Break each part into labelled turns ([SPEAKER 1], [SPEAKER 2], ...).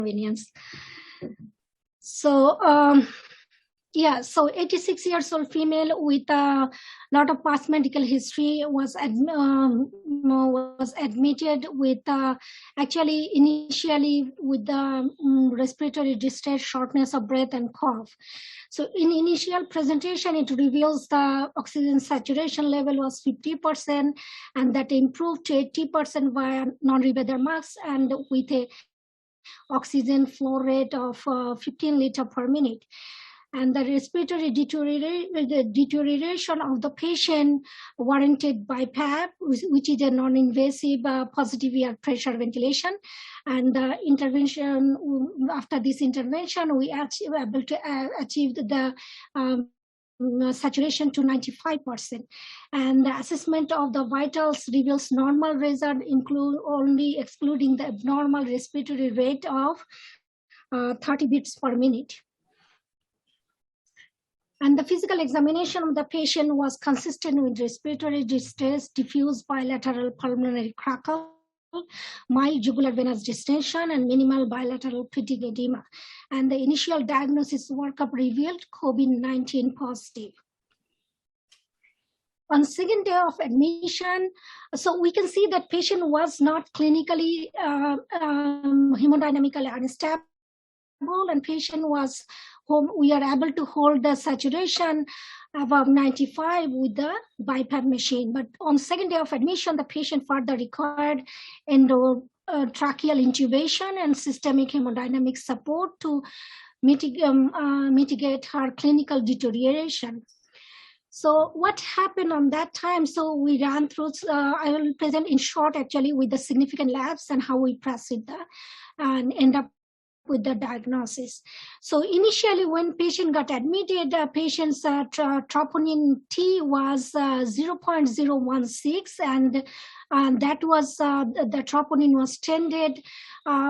[SPEAKER 1] inconvenience. So yeah, so 86 years old female with a lot of past medical history was admitted with actually initially with the respiratory distress, shortness of breath, and cough. So in initial presentation, it reveals the oxygen saturation level was 50%, and that improved to 80% via non-rebreather masks and with a oxygen flow rate of 15 liters per minute. And the respiratory deterioration of the patient warranted BiPAP, which is a non-invasive positive air pressure ventilation. And the intervention, after this intervention, we are able to achieve the saturation to 95%. And the assessment of the vitals reveals normal result, only excluding the abnormal respiratory rate of 30 beats per minute. And the physical examination of the patient was consistent with respiratory distress, diffuse bilateral pulmonary crackle, mild jugular venous distension, and minimal bilateral fatigue edema. And the initial diagnosis workup revealed COVID-19 positive. On second day of admission, so we can see that patient was not clinically hemodynamically unstable, and patient was we are able to hold the saturation above 95 with the BiPAP machine. But on second day of admission, the patient further required endotracheal intubation and systemic hemodynamic support to mitigate her clinical deterioration. So what happened on that time? So we ran through, I will present in short actually with the significant labs and how we proceed and end up with the diagnosis. So initially when patient got admitted, patient's troponin T was 0.016, and that was the troponin was tended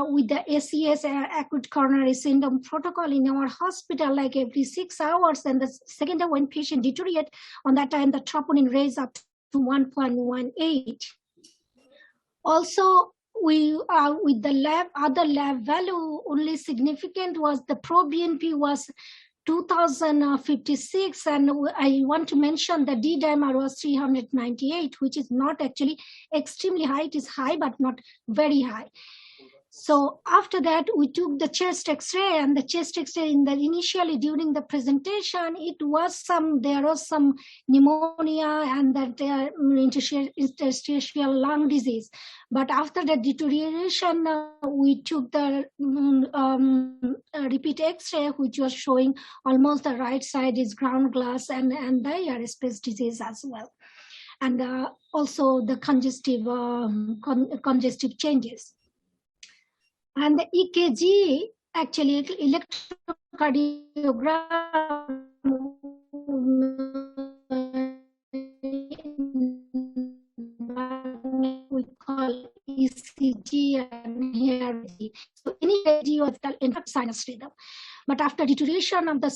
[SPEAKER 1] with the ACS, acute coronary syndrome protocol in our hospital, like every 6 hours. And the second time when patient deteriorate, on that time the troponin raised up to 1.18. Also, we with the other lab value, only significant was the pro-BNP was 2056, and I want to mention the D-dimer was 398, which is not actually extremely high. It is high, but not very high. So after that, we took the chest X-ray, and the chest X-ray initially during the presentation, there was some pneumonia and that interstitial lung disease. But after the deterioration, we took the repeat X-ray, which was showing almost the right side is ground glass and the air space disease as well. And also the congestive changes. And the EKG, actually electrocardiogram, we call ECG and ERG. So any EKG was in sinus rhythm. But after deterioration of the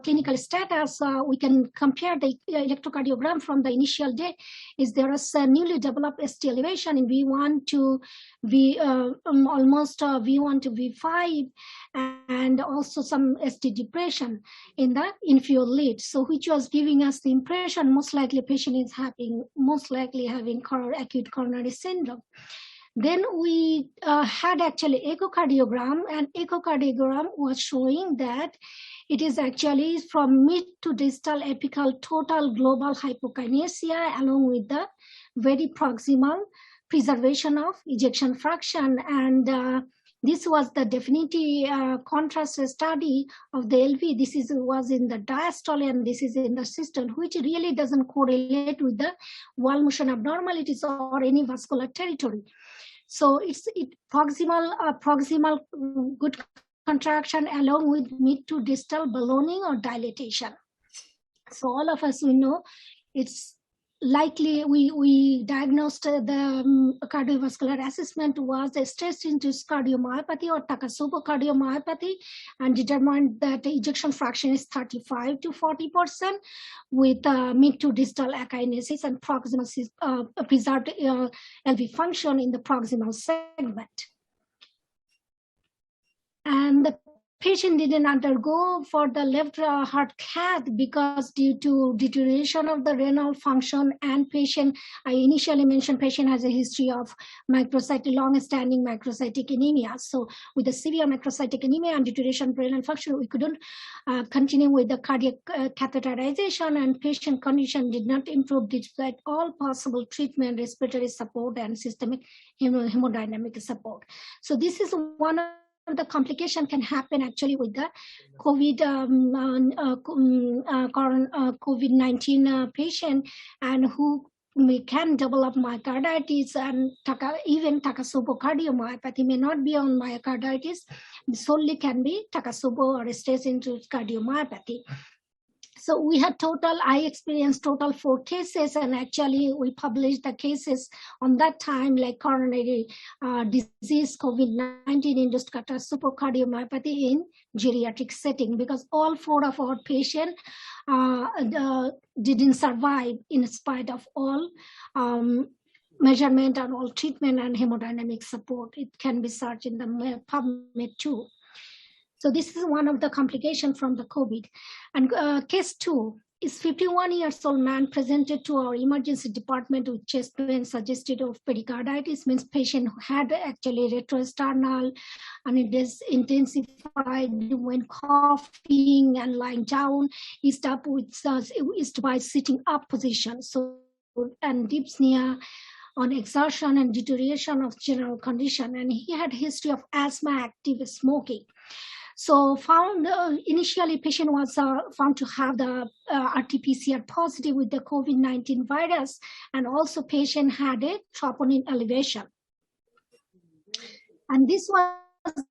[SPEAKER 1] clinical status, we can compare the electrocardiogram from the initial day. There is a newly developed ST elevation in V1 to almost V1 to V5, and also some ST depression in the inferior lid. So which was giving us the impression most likely patient is having acute coronary syndrome. Then we had actually echocardiogram, and echocardiogram was showing that it is actually from mid to distal apical total global hypokinesia, along with the very proximal preservation of ejection fraction. And this was the definitive contrast study of the LV. This was in the diastole, and this is in the systole, which really doesn't correlate with the wall motion abnormalities or any vascular territory. So it's proximal good contraction along with mid to distal ballooning or dilatation. So all of us, we know it's likely we diagnosed the cardiovascular assessment was a stress-induced cardiomyopathy or Takotsubo cardiomyopathy, and determined that the ejection fraction is 35 to 40% with mid to distal akinesis and proximal preserved LV function in the proximal segment. patient didn't undergo for the left heart cath because due to deterioration of the renal function, and patient, I initially mentioned patient has a history of long-standing microcytic anemia. So with the severe microcytic anemia and deterioration of renal function, we couldn't continue with the cardiac catheterization, and patient condition did not improve despite all possible treatment, respiratory support, and systemic hemodynamic support. So this is one of the complication can happen actually with the COVID-19 patient, and who can develop myocarditis, and even Takotsubo cardiomyopathy may not be on myocarditis, solely can be Takotsubo or stress-induced cardiomyopathy. So we had I experienced total 4 cases, and actually we published the cases on that time, like coronary disease, COVID-19 induced cardiomyopathy in geriatric setting, because all 4 of our patients didn't survive in spite of all measurement and all treatment and hemodynamic support. It can be searched in the PubMed too. So this is one of the complications from the COVID. And case 2 is 51-year-old man presented to our emergency department with chest pain suggested of pericarditis, means patient had actually retrosternal, and it is intensified when coughing and lying down. He stopped by sitting up position. So, and dyspnea on exertion and deterioration of general condition. And he had history of asthma, active smoking. So found initially patient was found to have the RT-PCR positive with the COVID-19 virus, and also patient had a troponin elevation. And this was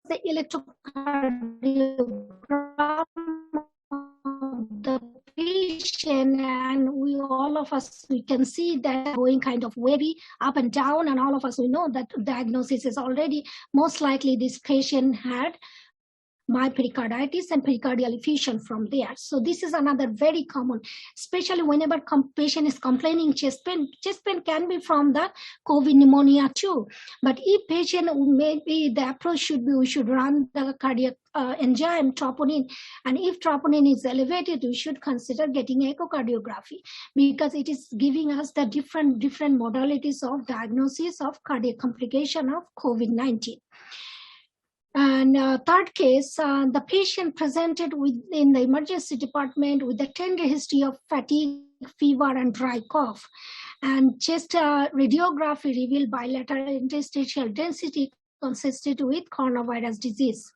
[SPEAKER 1] the electrocardiogram of the patient, and all of us, we can see that going kind of wavy up and down, and all of us, we know that diagnosis is already most likely this patient had pericarditis and pericardial effusion from there. So this is another very common, especially whenever patient is complaining chest pain can be from the COVID pneumonia too. But if patient, maybe the approach should be, we should run the cardiac enzyme troponin, and if troponin is elevated, we should consider getting echocardiography, because it is giving us the different modalities of diagnosis of cardiac complication of COVID-19. And third case, the patient presented in the emergency department with a tender history of fatigue, fever, and dry cough. And chest radiography revealed bilateral interstitial density consistent with coronavirus disease.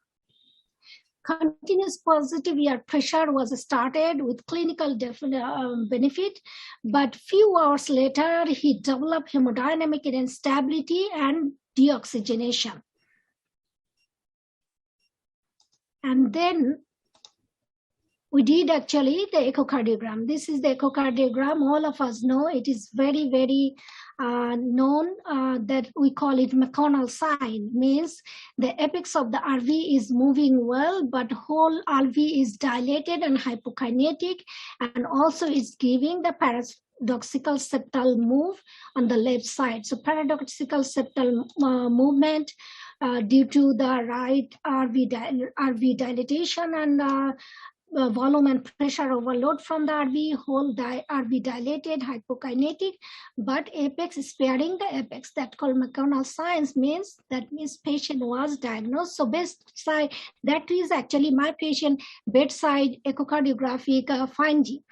[SPEAKER 1] Continuous positive ear pressure was started with clinical benefit, but few hours later, he developed hemodynamic instability and deoxygenation. And then we did actually the echocardiogram. This is the echocardiogram. All of us know it is very, very known that we call it McConnell sign, means the apex of the RV is moving well, but whole RV is dilated and hypokinetic, and also is giving the paradoxical septal move on the left side. So paradoxical septal movement due to the right RV dilatation and volume and pressure overload from the RV, whole RV dilated, hypokinetic, but apex sparing the apex. That called McConnell signs, means that means patient was diagnosed. So bedside, that is actually my patient bedside echocardiographic finding,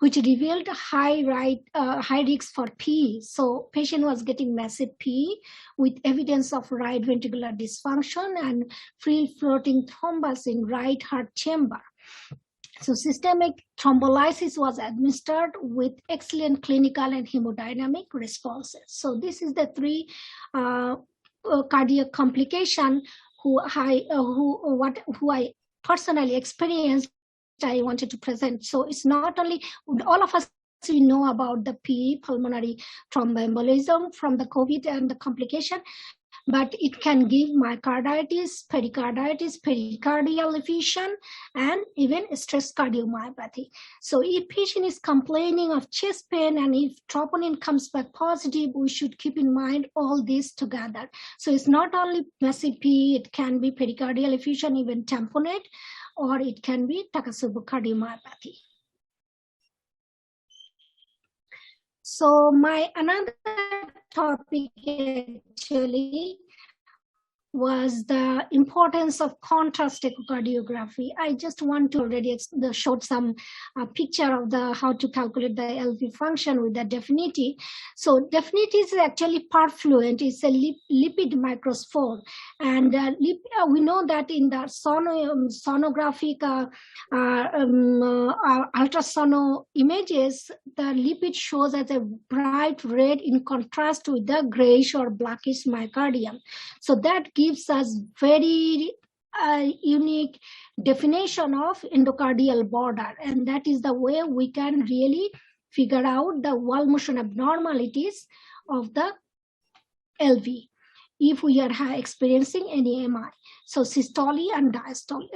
[SPEAKER 1] which revealed high risk for PE. So patient was getting massive PE with evidence of right ventricular dysfunction and free floating thrombus in right heart chamber. So systemic thrombolysis was administered with excellent clinical and hemodynamic responses. So this is the 3 cardiac complication who I personally experienced. I wanted to present. So it's not only, all of us, we know about the PE, pulmonary thromboembolism from the COVID and the complication, but it can give myocarditis, pericardial effusion, and even stress cardiomyopathy. So if patient is complaining of chest pain and if troponin comes back positive, we should keep in mind all these together. So it's not only massive P, it can be pericardial effusion, even tamponade, or it can be Takotsubo cardiomyopathy. So my another topic actually was the importance of contrast echocardiography. I just want to already show some picture of the how to calculate the LV function with the definity. So definity is actually perfluent. It's a lipid microsphere, and we know that in the sonographic ultrasono images, the lipid shows as a bright red in contrast with the grayish or blackish myocardium. So that gives us very unique definition of endocardial border, and that is the way we can really figure out the wall motion abnormalities of the LV if we are experiencing any MI. So systole and diastole,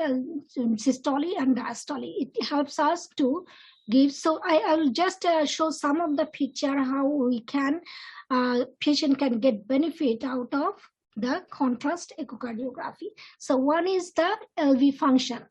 [SPEAKER 1] it helps us to give. So I will just show some of the picture how we can patient can get benefit out of the contrast echocardiography. So one is the LV function.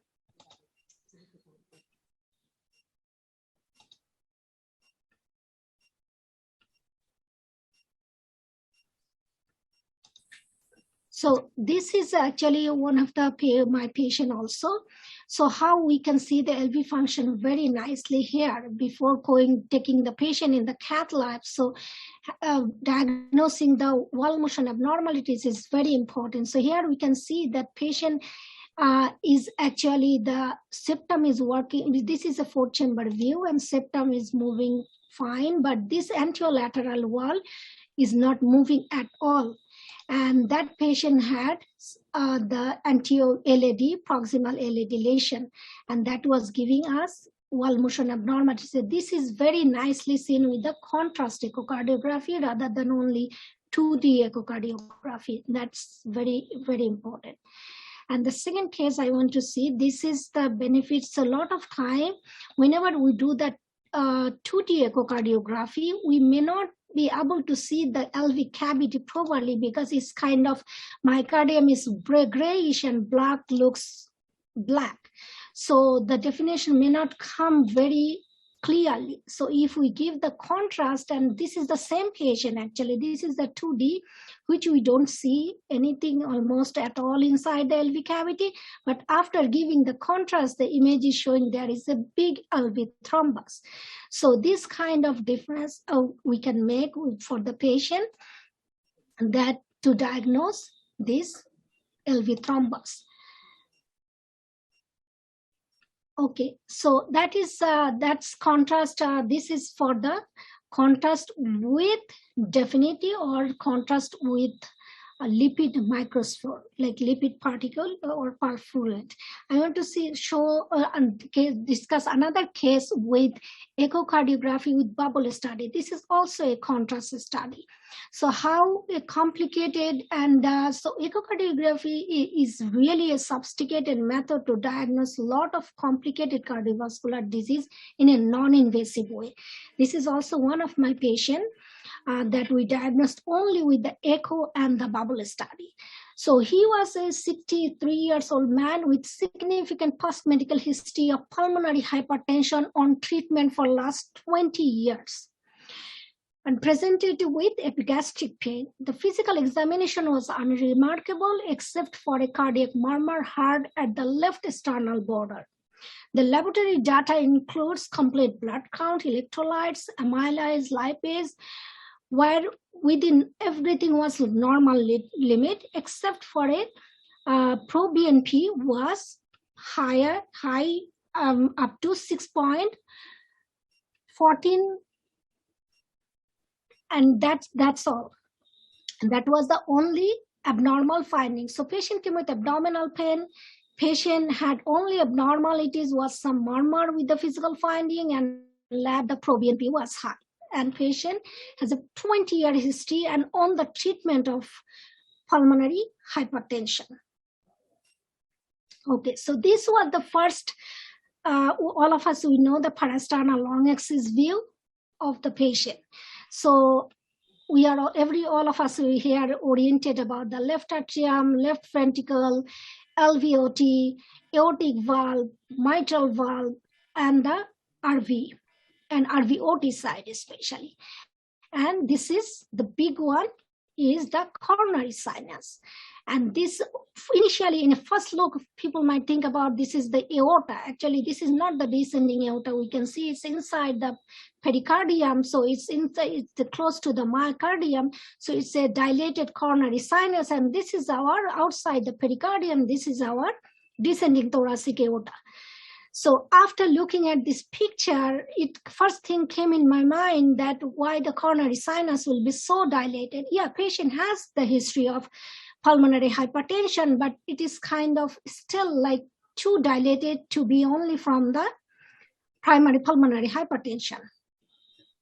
[SPEAKER 1] So this is actually one of the my patient also. So how we can see the LV function very nicely here before taking the patient in the cath lab. So diagnosing the wall motion abnormalities is very important. So here we can see that patient is actually the septum is working. This is a 4-chamber view and septum is moving fine, but this anterolateral wall is not moving at all. And that patient had the anterior LAD, proximal LAD lesion, and that was giving us wall motion abnormality. So this is very nicely seen with the contrast echocardiography rather than only 2D echocardiography. That's very, very important. And the second case I want to see, this is the benefits. A lot of time, whenever we do that 2D echocardiography, we may not be able to see the LV cavity properly because it's kind of myocardium is grayish and black looks black. So the definition may not come very clearly. So if we give the contrast, and this is the same patient actually, this is the 2D, which we don't see anything almost at all inside the LV cavity. But after giving the contrast, the image is showing there is a big LV thrombus. So this kind of difference we can make for the patient that to diagnose this LV thrombus. Okay, so that is that's contrast. This is for the contrast with definity or contrast with a lipid microsphere, like lipid particle or perfluent. I want to show and discuss another case with echocardiography with bubble study. This is also a contrast study. So how complicated, and so echocardiography is really a sophisticated method to diagnose a lot of complicated cardiovascular disease in a non-invasive way. This is also one of my patients that we diagnosed only with the echo and the bubble study. So he was a 63 years old man with significant post-medical history of pulmonary hypertension on treatment for last 20 years. And presented with epigastric pain. The physical examination was unremarkable except for a cardiac murmur heard at the left sternal border. The laboratory data includes complete blood count, electrolytes, amylase, lipase, where within everything was normal limit except for a pro-BNP was high up to 6.14. And that's all. And that was the only abnormal finding. So patient came with abdominal pain. Patient had only abnormalities, was some murmur with the physical finding, and lab the pro-BNP was high. And patient has a 20-year history and on the treatment of pulmonary hypertension. Okay, so this was the first, all of us, we know the parasternal long axis view of the patient. So we are all of us here oriented about the left atrium, left ventricle, LVOT, aortic valve, mitral valve, and the RV and RVOT side especially. And this is the big one is the coronary sinus. And this initially in a first look, people might think about this is the aorta. Actually, this is not the descending aorta. We can see it's inside the pericardium. So it's close to the myocardium. So it's a dilated coronary sinus. And this is our outside the pericardium. This is our descending thoracic aorta. So after looking at this picture, first thing came in my mind that why the coronary sinus will be so dilated. Yeah, patient has the history of pulmonary hypertension, but it is kind of still like too dilated to be only from the primary pulmonary hypertension.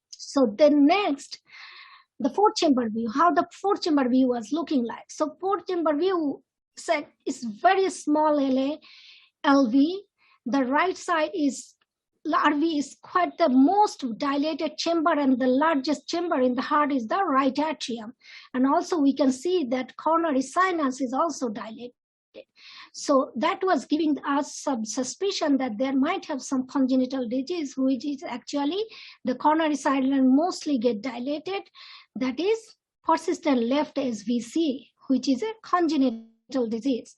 [SPEAKER 1] So then next, the four chamber view, how the four chamber view was looking like. So four chamber view said is very small LV. The right side is RV is quite the most dilated chamber, and the largest chamber in the heart is the right atrium. And also we can see that coronary sinus is also dilated. So that was giving us some suspicion that there might have some congenital disease, which is actually the coronary sinus mostly get dilated. That is persistent left SVC, which is a congenital disease.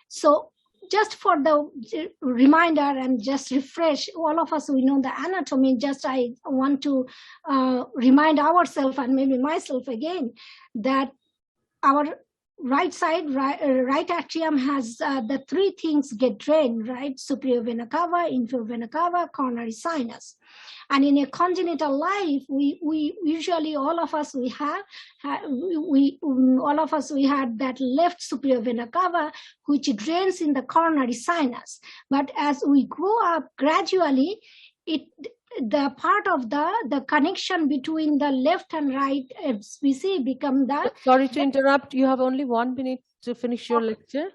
[SPEAKER 1] So just for the reminder and just refresh, all of us, we know the anatomy, just I want to remind ourselves and maybe myself again that our right side, right atrium has the three things get drained, right? Superior vena cava, inferior vena cava, coronary sinus. And in a congenital life, we usually all of us we had that left superior vena cava, which drains in the coronary sinus. But as we grow up gradually, the part of the connection between the left and right SVC become the.
[SPEAKER 2] Sorry to interrupt. You have only 1 minute to finish your lecture.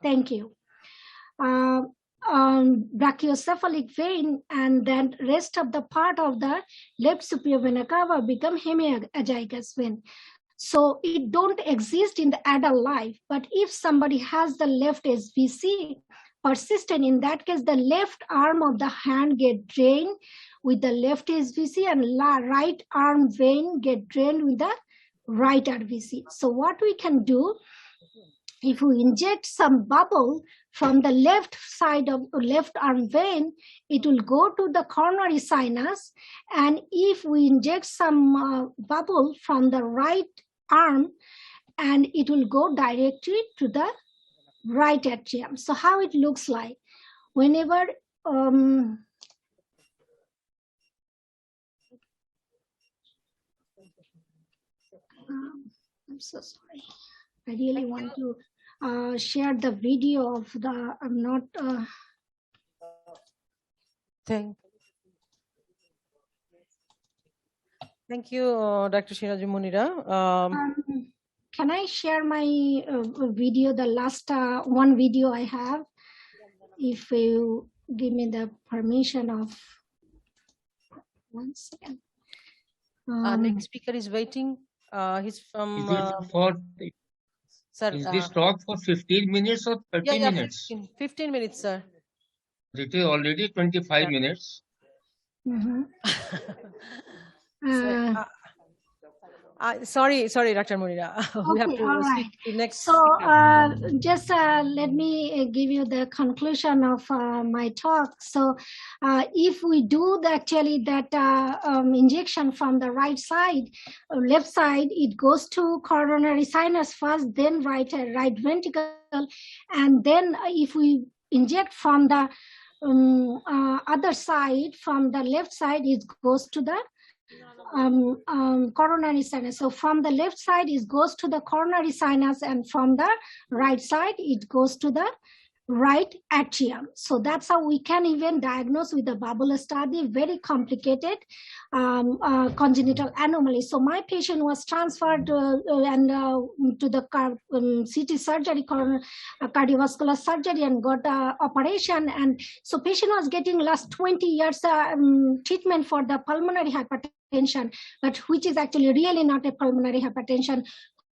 [SPEAKER 1] Thank you. Brachiocephalic vein, and then rest of the part of the left superior vena cava become hemiazygous vein. So it don't exist in the adult life. But if somebody has the left SVC persistent, in that case, the left arm of the hand get drained with the left SVC, and right arm vein get drained with the right RVC. So what we can do, if we inject some bubble from the left side of left arm vein, it will go to the coronary sinus. And if we inject some bubble from the right arm, and it will go directly to the right atrium. So how it looks like whenever I'm so sorry, I really want to share the video of the I'm not
[SPEAKER 2] Thank you, Dr. Sirajum Munira.
[SPEAKER 1] Can I share my video, the last one video I have, if you give me the permission of 1 second.
[SPEAKER 2] Next speaker is waiting. He's from...
[SPEAKER 3] Is this talk for 15 minutes or 30 minutes?
[SPEAKER 2] 15 minutes, sir.
[SPEAKER 3] It is already 25 minutes.
[SPEAKER 1] Mm-hmm.
[SPEAKER 2] Sorry, Dr. Munira. We have to speak to next.
[SPEAKER 1] So just let me give you the conclusion of my talk. So if we do that injection from the right side, left side, it goes to coronary sinus first, then right ventricle, and then if we inject from the other side, from the left side, it goes to the coronary sinus. So from the left side it goes to the coronary sinus, and from the right side it goes to the right atrium. So that's how we can even diagnose with the bubble study, very complicated congenital anomaly. So my patient was transferred to the CT surgery, cardiovascular surgery, and got operation. And so patient was getting last 20 years treatment for the pulmonary hypertension, but which is actually really not a pulmonary hypertension,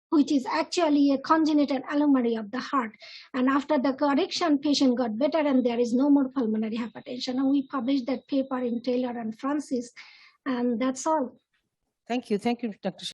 [SPEAKER 1] which is actually a congenital anomaly of the heart. And after the correction, patient got better and there is no more pulmonary hypertension. And we published that paper in Taylor and Francis, and that's all.
[SPEAKER 2] Thank you, Dr.